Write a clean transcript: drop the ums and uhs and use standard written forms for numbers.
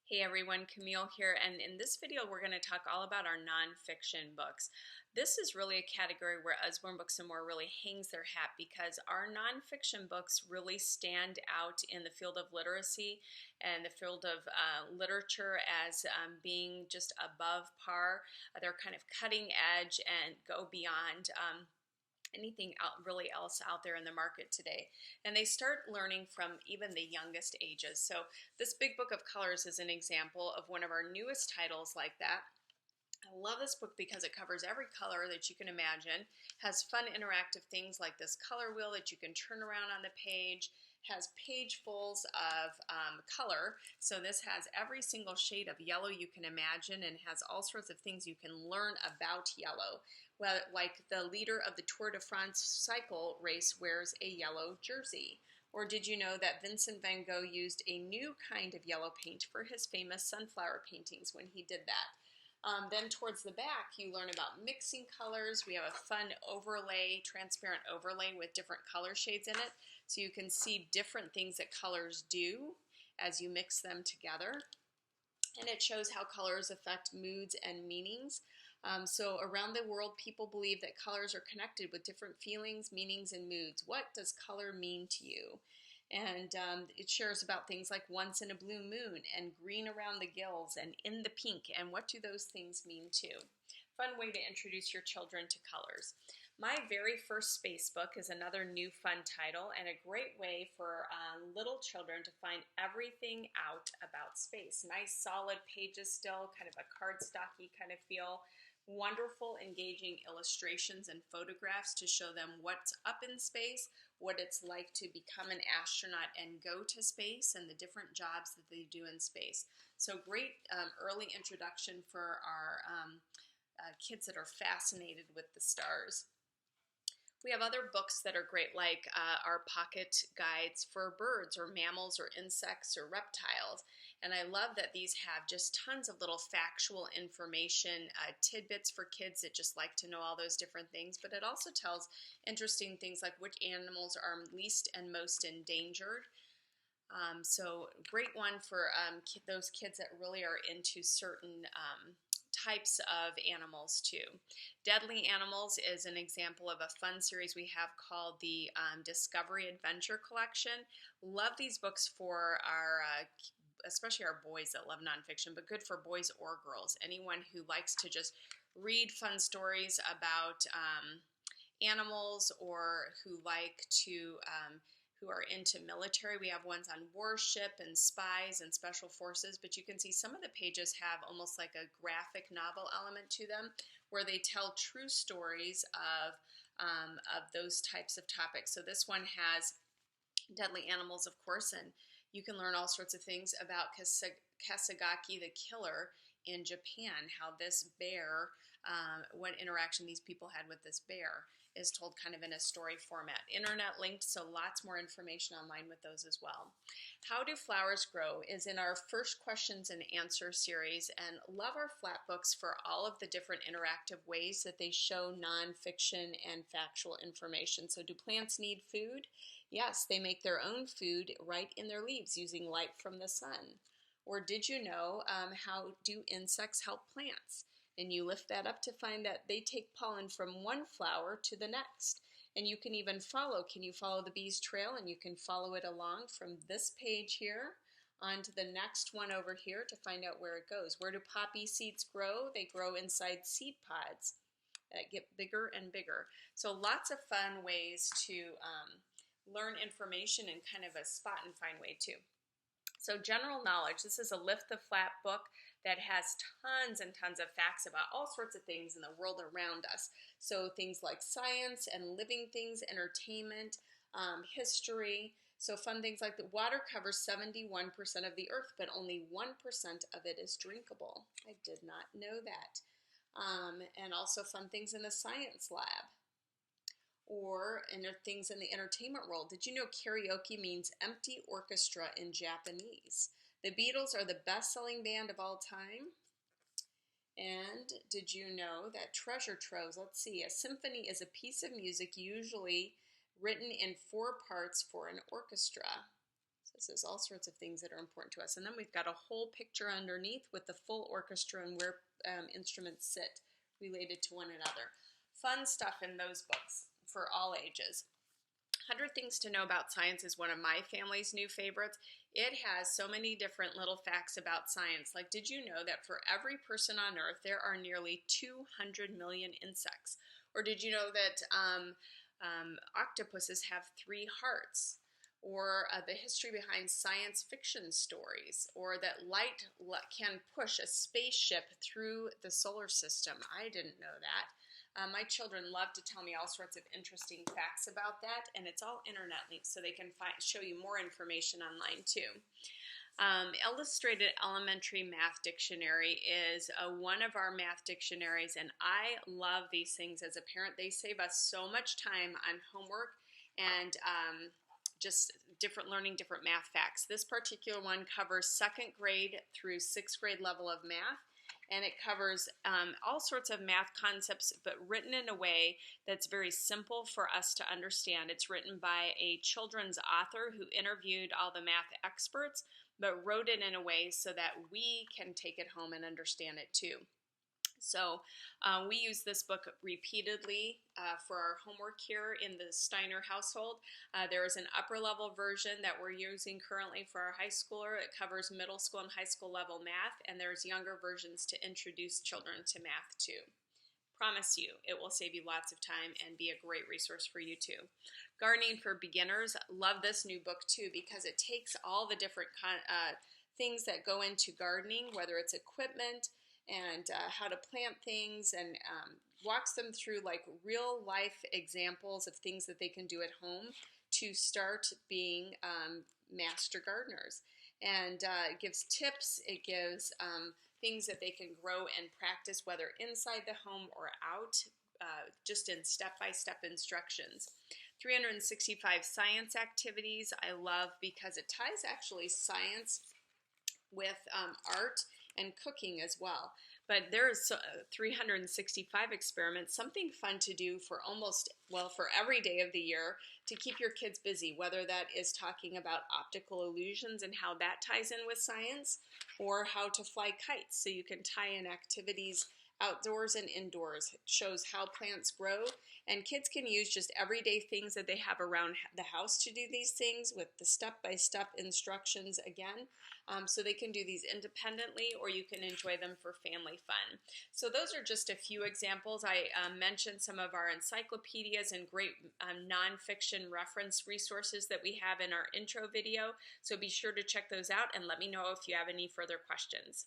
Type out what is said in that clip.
Hey everyone, Camille here, and in this video we're going to talk all about our nonfiction books. This is really a category where Usborne Books and More really hangs their hat because our nonfiction books really stand out in the field of literacy and the field of literature as being just above par. They're kind of cutting edge and go beyond anything really else out there in the market today. And they start learning from even the youngest ages. So this Big Book of Colors is an example of one of our newest titles like that. I love this book because it covers every color that you can imagine, has fun interactive things like this color wheel that you can turn around on the page, has pagefuls of color. So this has every single shade of yellow you can imagine and has all sorts of things you can learn about yellow. Well, like the leader of the Tour de France cycle race wears a yellow jersey. Or did you know that Vincent van Gogh used a new kind of yellow paint for his famous sunflower paintings when he did that? Then towards the back, you learn about mixing colors. We have a fun overlay, transparent overlay with different color shades in it. So you can see different things that colors do as you mix them together. And it shows how colors affect moods and meanings. So around the world, people believe that colors are connected with different feelings, meanings, and moods. What does color mean to you? And it shares about things like once in a blue moon and green around the gills and in the pink, and what do those things mean too. Fun way to introduce your children to colors. My very first space book is another new fun title and a great way for little children to find everything out about space. Nice solid pages still, kind of a cardstocky kind of feel. Wonderful engaging illustrations and photographs to show them what's up in space, what it's like to become an astronaut and go to space, and the different jobs that they do in space. So great early introduction for our kids that are fascinated with the stars. We have other books that are great, like our pocket guides for birds or mammals or insects or reptiles. And I love that these have just tons of little factual information, tidbits for kids that just like to know all those different things. But it also tells interesting things like which animals are least and most endangered. So great one for those kids that really are into certain types of animals too. Deadly Animals is an example of a fun series we have called the Discovery Adventure Collection. Love these books for our especially our boys that love nonfiction, but good for boys or girls. Anyone who likes to just read fun stories about animals or who like to who are into military. We have ones on warship and spies and special forces, but you can see some of the pages have almost like a graphic novel element to them where they tell true stories of those types of topics. So this one has Deadly Animals, of course, and you can learn all sorts of things about Kasagaki the killer in Japan, how this bear, what interaction these people had with this bear is told kind of in a story format. Internet linked, so lots more information online with those as well. How Do Flowers Grow is in our first questions and answer series, and love our flat books for all of the different interactive ways that they show nonfiction and factual information. So do plants need food? Yes, they make their own food right in their leaves using light from the sun. Or did you know how do insects help plants? And you lift that up to find that they take pollen from one flower to the next. And you can even can you follow the bee's trail? And you can follow it along from this page here onto the next one over here to find out where it goes. Where do poppy seeds grow? They grow inside seed pods that get bigger and bigger. So lots of fun ways to learn information in kind of a spot and find way too. So general knowledge, this is a Lift the Flap book that has tons and tons of facts about all sorts of things in the world around us. So things like science and living things, entertainment, history. So fun things like the water covers 71% of the earth, but only 1% of it is drinkable. I did not know that. And also fun things in the science lab. Or things in the entertainment world. Did you know karaoke means empty orchestra in Japanese? The Beatles are the best-selling band of all time. And did you know that treasure troves, let's see, a symphony is a piece of music usually written in 4 parts for an orchestra. So This is all sorts of things that are important to us. And then we've got a whole picture underneath with the full orchestra and where instruments sit related to one another. Fun stuff in those books for all ages. 100 Things to Know About Science is one of my family's new favorites. It has so many different little facts about science. Like, did you know that for every person on Earth, there are nearly 200 million insects? Or did you know that octopuses have 3 hearts? Or the history behind science fiction stories, or that light can push a spaceship through the solar system. I didn't know that. My children love to tell me all sorts of interesting facts about that, and it's all internet links, so they can show you more information online too. Illustrated Elementary Math Dictionary is one of our math dictionaries, and I love these things as a parent. They save us so much time on homework and just learning different math facts. This particular one covers 2nd grade through 6th grade level of math, and it covers all sorts of math concepts, but written in a way that's very simple for us to understand. It's written by a children's author who interviewed all the math experts, but wrote it in a way so that we can take it home and understand it too. So we use this book repeatedly for our homework here in the Steiner household. There is an upper level version that we're using currently for our high schooler. It covers middle school and high school level math, and there's younger versions to introduce children to math too. Promise you, it will save you lots of time and be a great resource for you too. Gardening for Beginners, love this new book too because it takes all the different things that go into gardening, whether it's equipment, and how to plant things, and walks them through like real life examples of things that they can do at home to start being master gardeners. And it gives tips, it gives things that they can grow and practice, whether inside the home or out, just in step-by-step instructions. 365 science activities I love because it ties actually science with art and cooking as well. But there's 365 experiments, something fun to do for for every day of the year to keep your kids busy, whether that is talking about optical illusions and how that ties in with science, or how to fly kites, so you can tie in activities outdoors and indoors. It shows how plants grow, and kids can use just everyday things that they have around the house to do these things with the step-by-step instructions again. So they can do these independently, or you can enjoy them for family fun. So those are just a few examples. I mentioned some of our encyclopedias and great nonfiction reference resources that we have in our intro video. So be sure to check those out and let me know if you have any further questions.